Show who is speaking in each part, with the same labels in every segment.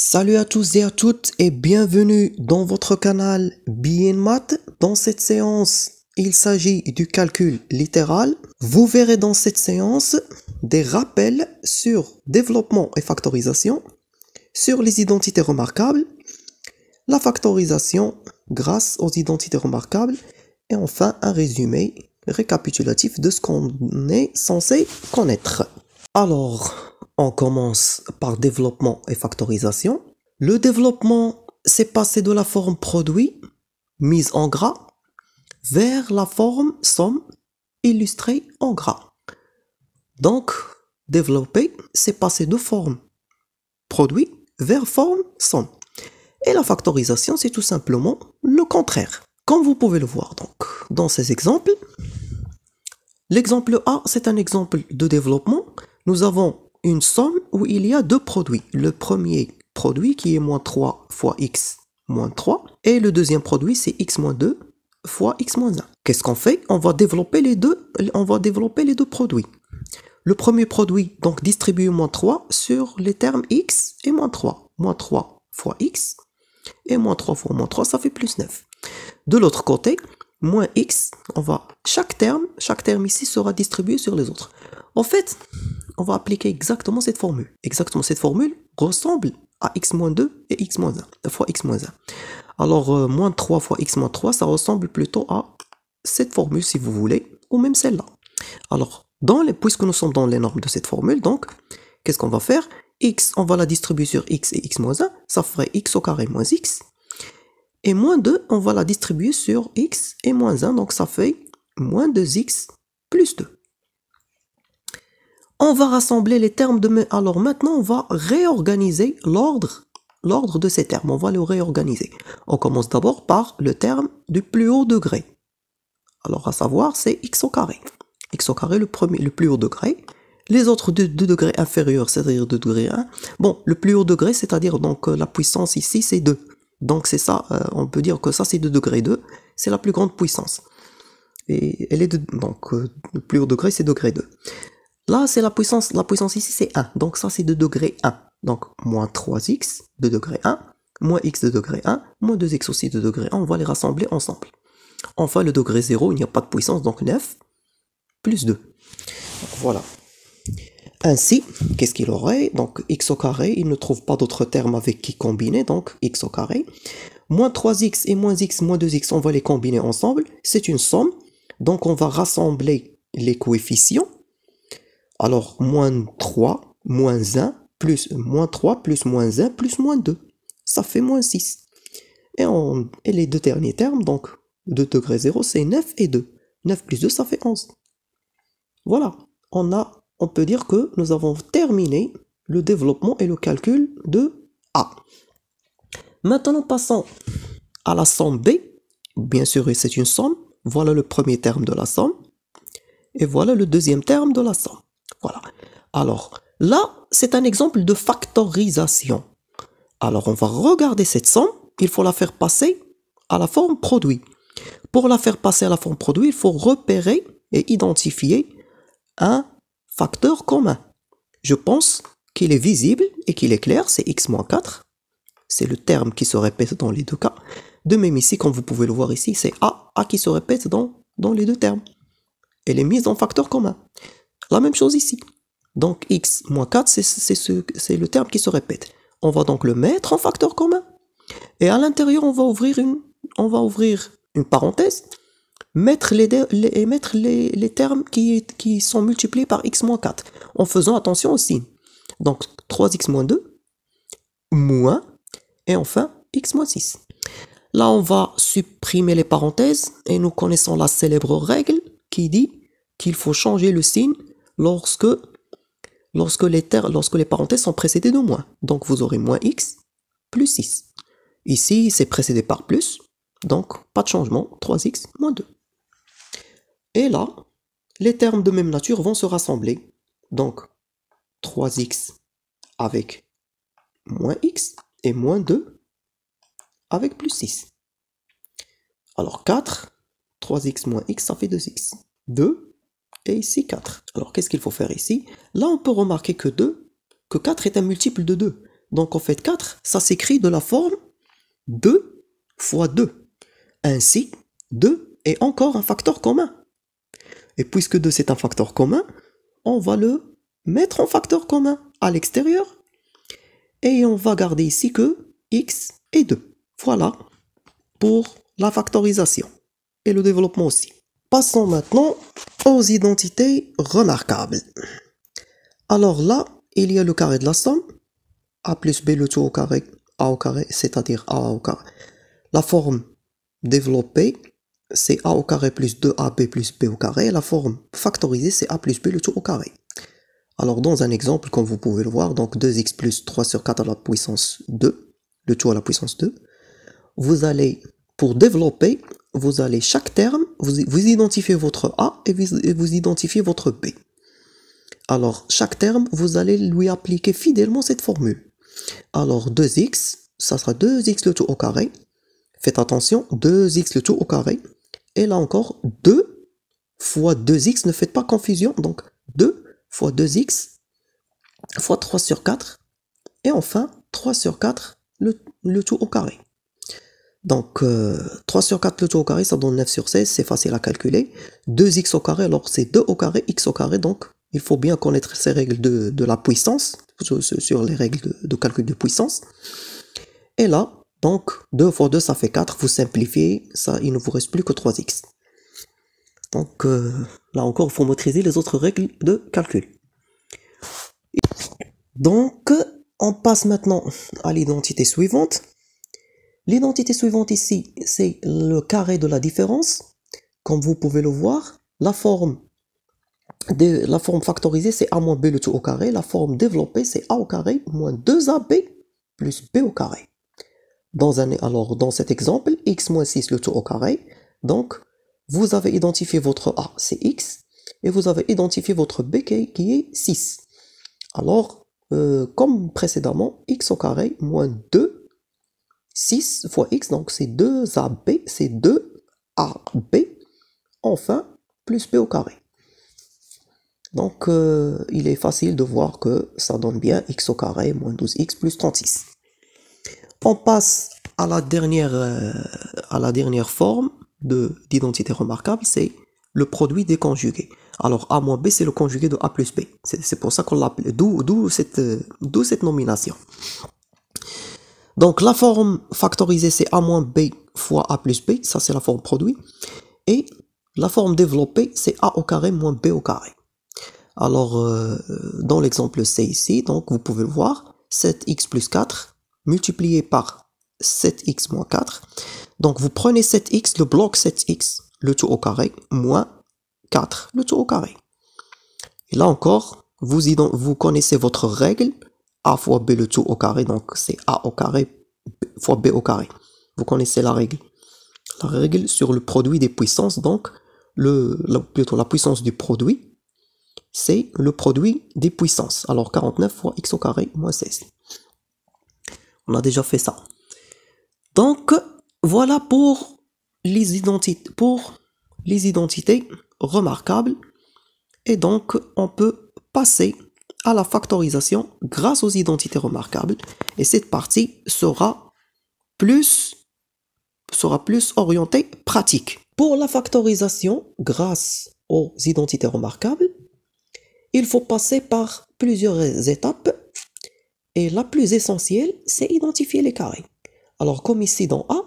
Speaker 1: Salut à tous et à toutes et bienvenue dans votre canal BNMath. Dans cette séance, il s'agit du calcul littéral. Vous verrez dans cette séance des rappels sur développement et factorisation, sur les identités remarquables, la factorisation grâce aux identités remarquables et enfin un résumé récapitulatif de ce qu'on est censé connaître. Alors, on commence par développement et factorisation. Le développement, c'est passer de la forme produit, mise en gras, vers la forme somme, illustrée en gras. Donc, développer, c'est passer de forme produit vers forme somme. Et la factorisation, c'est tout simplement le contraire. Comme vous pouvez le voir donc, dans ces exemples, l'exemple A, c'est un exemple de développement. Nous avons une somme où il y a deux produits. Le premier produit qui est moins 3 fois x moins 3. Et le deuxième produit, c'est x moins 2 fois x moins 1. Qu'est-ce qu'on fait? On va développer les deux produits. Le premier produit, donc distribue moins 3 sur les termes x et moins 3. Moins 3 fois x et moins 3 fois moins 3, ça fait plus 9. De l'autre côté, moins x, chaque terme ici sera distribué sur les autres. En fait, on va appliquer exactement cette formule. Exactement cette formule ressemble à x moins 2 et x moins 1, fois x moins 1. Alors, moins 3 fois x moins 3, ça ressemble plutôt à cette formule si vous voulez, ou même celle-là. Alors, puisque nous sommes dans les normes de cette formule, donc, qu'est-ce qu'on va faire? X, on va la distribuer sur x et x moins 1, ça ferait x au carré moins x. Et moins 2, on va la distribuer sur x et moins 1, donc ça fait moins 2x plus 2. On va rassembler les termes de... Alors maintenant, on va réorganiser l'ordre de ces termes. On va le réorganiser. On commence d'abord par le terme du plus haut degré. Alors à savoir, c'est x au carré. X au carré, le plus haut degré. Les autres deux degrés inférieurs, c'est-à-dire de degré 1. Bon, le plus haut degré, c'est-à-dire donc la puissance ici, c'est 2. Donc c'est ça, on peut dire que ça c'est de degré 2. C'est la plus grande puissance. Et elle est donc le plus haut degré, c'est degré 2. Là, c'est la puissance ici, c'est 1. Donc ça, c'est de degré 1. Donc, moins 3x de degré 1, moins x de degré 1, moins 2x aussi de degré 1. On va les rassembler ensemble. Enfin, le degré 0, il n'y a pas de puissance, donc 9 plus 2. Donc, voilà. Ainsi, qu'est-ce qu'il aurait? Donc, x au carré, il ne trouve pas d'autre terme avec qui combiner, donc x au carré. Moins 3x et moins x, moins 2x, on va les combiner ensemble. C'est une somme. Donc, on va rassembler les coefficients. Alors, moins 3, moins 1, plus moins 3, plus moins 1, plus moins 2. Ça fait moins 6. Et les deux derniers termes, donc, de degré 0, c'est 9 et 2. 9 plus 2, ça fait 11. Voilà. On peut dire que nous avons terminé le développement et le calcul de A. Maintenant, passons à la somme B. Bien sûr, c'est une somme. Voilà le premier terme de la somme. Et voilà le deuxième terme de la somme. Voilà. Alors, là, c'est un exemple de factorisation. Alors, on va regarder cette somme. Il faut la faire passer à la forme produit. Pour la faire passer à la forme produit, il faut repérer et identifier un facteur commun. Je pense qu'il est visible et qu'il est clair, c'est x moins 4. C'est le terme qui se répète dans les deux cas. De même ici, comme vous pouvez le voir ici, c'est A qui se répète dans les deux termes. Elle est mise en facteur commun. La même chose ici. Donc x moins 4, c'est le terme qui se répète. On va donc le mettre en facteur commun. Et à l'intérieur, on va ouvrir une parenthèse, mettre les termes qui sont multipliés par x moins 4, en faisant attention au signe. Donc 3x moins 2, moins, et enfin x moins 6. Là, on va supprimer les parenthèses, et nous connaissons la célèbre règle qui dit qu'il faut changer le signe lorsque les parenthèses sont précédées de moins. Donc vous aurez moins x plus 6. Ici, c'est précédé par plus, donc pas de changement, 3x moins 2. Et là, les termes de même nature vont se rassembler. Donc 3x avec moins x et moins 2 avec plus 6. Alors 4, 3x moins x, ça fait 2x. 2, et ici 4. Alors qu'est-ce qu'il faut faire ici? Là, on peut remarquer que 4 est un multiple de 2. Donc en fait 4, ça s'écrit de la forme 2 fois 2. Ainsi, 2 est encore un facteur commun. Et puisque 2 c'est un facteur commun, on va le mettre en facteur commun à l'extérieur. Et on va garder ici que x est 2. Voilà pour la factorisation et le développement aussi. Passons maintenant aux identités remarquables. Alors là, il y a le carré de la somme, a plus b le tout au carré, a au carré, c'est-à-dire a au carré. La forme développée, c'est a au carré plus 2ab plus b au carré. La forme factorisée, c'est a plus b le tout au carré. Alors dans un exemple, comme vous pouvez le voir, donc 2x plus 3 sur 4 à la puissance 2, le tout à la puissance 2, vous allez, pour développer, vous allez chaque terme, vous identifiez votre a et vous identifiez votre b. Alors chaque terme, vous allez lui appliquer fidèlement cette formule. Alors 2x, ça sera 2x le tout au carré. Faites attention, 2x le tout au carré. Et là encore, 2 fois 2x, ne faites pas confusion. Donc 2 fois 2x fois 3 sur 4. Et enfin, 3 sur 4, le tout au carré. Donc 3 sur 4 le tout au carré, ça donne 9 sur 16, c'est facile à calculer. 2x au carré, alors c'est 2 au carré, x au carré, donc il faut bien connaître ces règles de la puissance, sur les règles de calcul de puissance. Et là, donc 2 fois 2 ça fait 4, vous simplifiez, ça, il ne vous reste plus que 3x. Donc là encore, il faut maîtriser les autres règles de calcul. Donc on passe maintenant à l'identité suivante. L'identité suivante ici, c'est le carré de la différence. Comme vous pouvez le voir, la forme factorisée, c'est a moins b le tout au carré. La forme développée, c'est a au carré moins 2ab plus b au carré. Alors, dans cet exemple, x moins 6 le tout au carré. Donc, vous avez identifié votre a, c'est x, et vous avez identifié votre b qui est 6. Alors, comme précédemment, x au carré moins 2, 6 fois x, donc c'est 2ab, c'est 2ab, enfin, plus b au carré. Donc, il est facile de voir que ça donne bien x au carré moins 12x plus 36. On passe à la dernière forme d'identité remarquable, c'est le produit des conjugués. Alors, a moins b, c'est le conjugué de a plus b. C'est pour ça qu'on l'appelle, d'où cette nomination. Donc, la forme factorisée, c'est a moins b fois a plus b, ça c'est la forme produit. Et la forme développée, c'est a au carré moins b au carré. Alors, dans l'exemple C ici, donc vous pouvez le voir, 7x plus 4 multiplié par 7x moins 4. Donc, vous prenez 7x, le bloc 7x, le tout au carré, moins 4, le tout au carré. Et là encore, vous connaissez votre règle, a fois b le tout au carré, donc c'est a au carré fois b au carré. Vous connaissez la règle. La règle sur le produit des puissances, donc plutôt la puissance du produit, c'est le produit des puissances. Alors 49 fois x au carré moins 16. On a déjà fait ça. Donc voilà pour les identités remarquables. Et donc on peut passer à la factorisation grâce aux identités remarquables. Et cette partie sera plus orientée pratique. Pour la factorisation grâce aux identités remarquables, il faut passer par plusieurs étapes. Et la plus essentielle, c'est identifier les carrés. Alors comme ici dans A,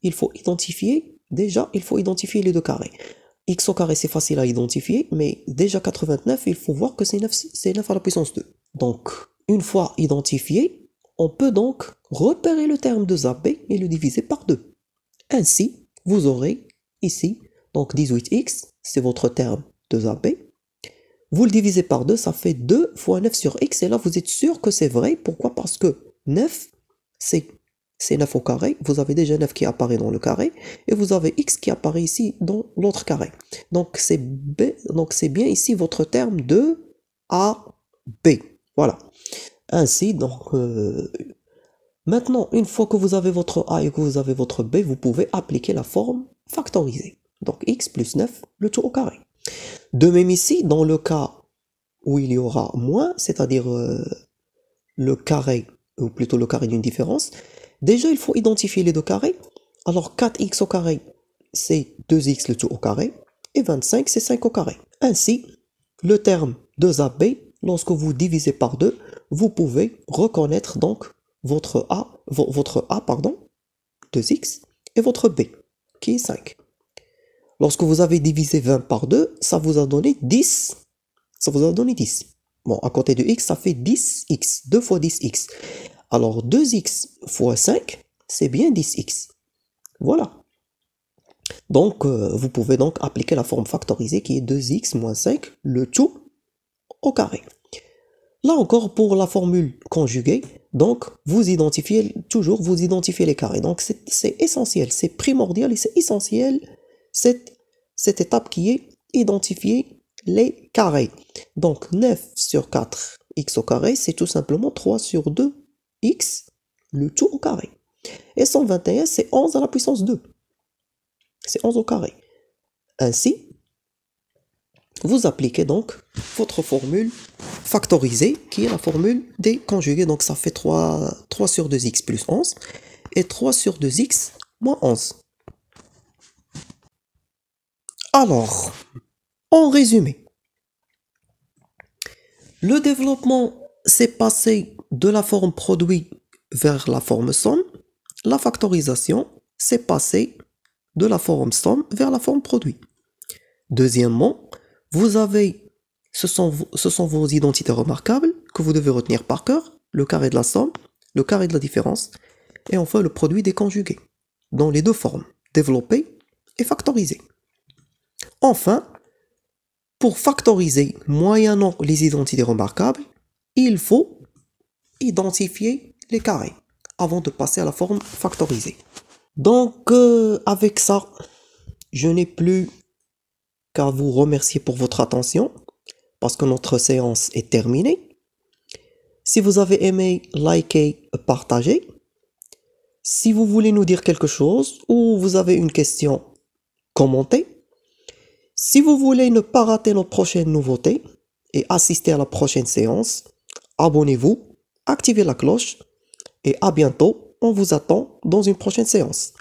Speaker 1: il faut identifier les deux carrés. X au carré, c'est facile à identifier, mais déjà 89, il faut voir que c'est 9 à la puissance 2. Donc, une fois identifié, on peut donc repérer le terme 2ab et le diviser par 2. Ainsi, vous aurez ici, donc 18x, c'est votre terme 2ab. Vous le divisez par 2, ça fait 2 fois 9 sur x, et là vous êtes sûr que c'est vrai. Pourquoi? Parce que 9, c'est 9 au carré, vous avez déjà 9 qui apparaît dans le carré, et vous avez x qui apparaît ici dans l'autre carré. Donc c'est bien ici votre terme de AB. Voilà. Ainsi, donc, maintenant, une fois que vous avez votre A et que vous avez votre B, vous pouvez appliquer la forme factorisée. Donc x plus 9, le tout au carré. De même ici, dans le cas où il y aura moins, c'est-à-dire le carré ou plutôt le carré d'une différence. Déjà, il faut identifier les deux carrés. Alors 4x au carré, c'est 2x le tout au carré, et 25, c'est 5 au carré. Ainsi, le terme 2ab, lorsque vous divisez par 2, vous pouvez reconnaître donc votre A, pardon, 2x, et votre B, qui est 5. Lorsque vous avez divisé 20 par 2, ça vous a donné 10. Ça vous a donné 10. Bon, à côté de x, ça fait 10x. 2 fois 10x. Alors, 2x fois 5, c'est bien 10x. Voilà. Donc, vous pouvez donc appliquer la forme factorisée qui est 2x moins 5, le tout au carré. Là encore, pour la formule conjuguée, donc, vous identifiez les carrés. Donc, c'est essentiel, c'est primordial et c'est essentiel cette étape qui est identifier les carrés. Donc 9 sur 4 x au carré, c'est tout simplement 3 sur 2 x, le tout au carré. Et 121, c'est 11 à la puissance 2. C'est 11 au carré. Ainsi, vous appliquez donc votre formule factorisée, qui est la formule des conjugués. Donc ça fait 3 sur 2x plus 11, et 3 sur 2x moins 11. Alors, en résumé, le développement s'est passé de la forme produit vers la forme somme. La factorisation s'est passée de la forme somme vers la forme produit. Deuxièmement, ce sont vos identités remarquables que vous devez retenir par cœur, le carré de la somme, le carré de la différence, et enfin le produit des conjugués, dans les deux formes, développé et factorisé. Enfin, pour factoriser moyennant les identités remarquables, il faut identifier les carrés avant de passer à la forme factorisée. Donc, avec ça, je n'ai plus qu'à vous remercier pour votre attention, parce que notre séance est terminée. Si vous avez aimé, likez, partagez. Si vous voulez nous dire quelque chose ou vous avez une question, commentez. Si vous voulez ne pas rater nos prochaines nouveautés et assister à la prochaine séance, abonnez-vous, activez la cloche et à bientôt, on vous attend dans une prochaine séance.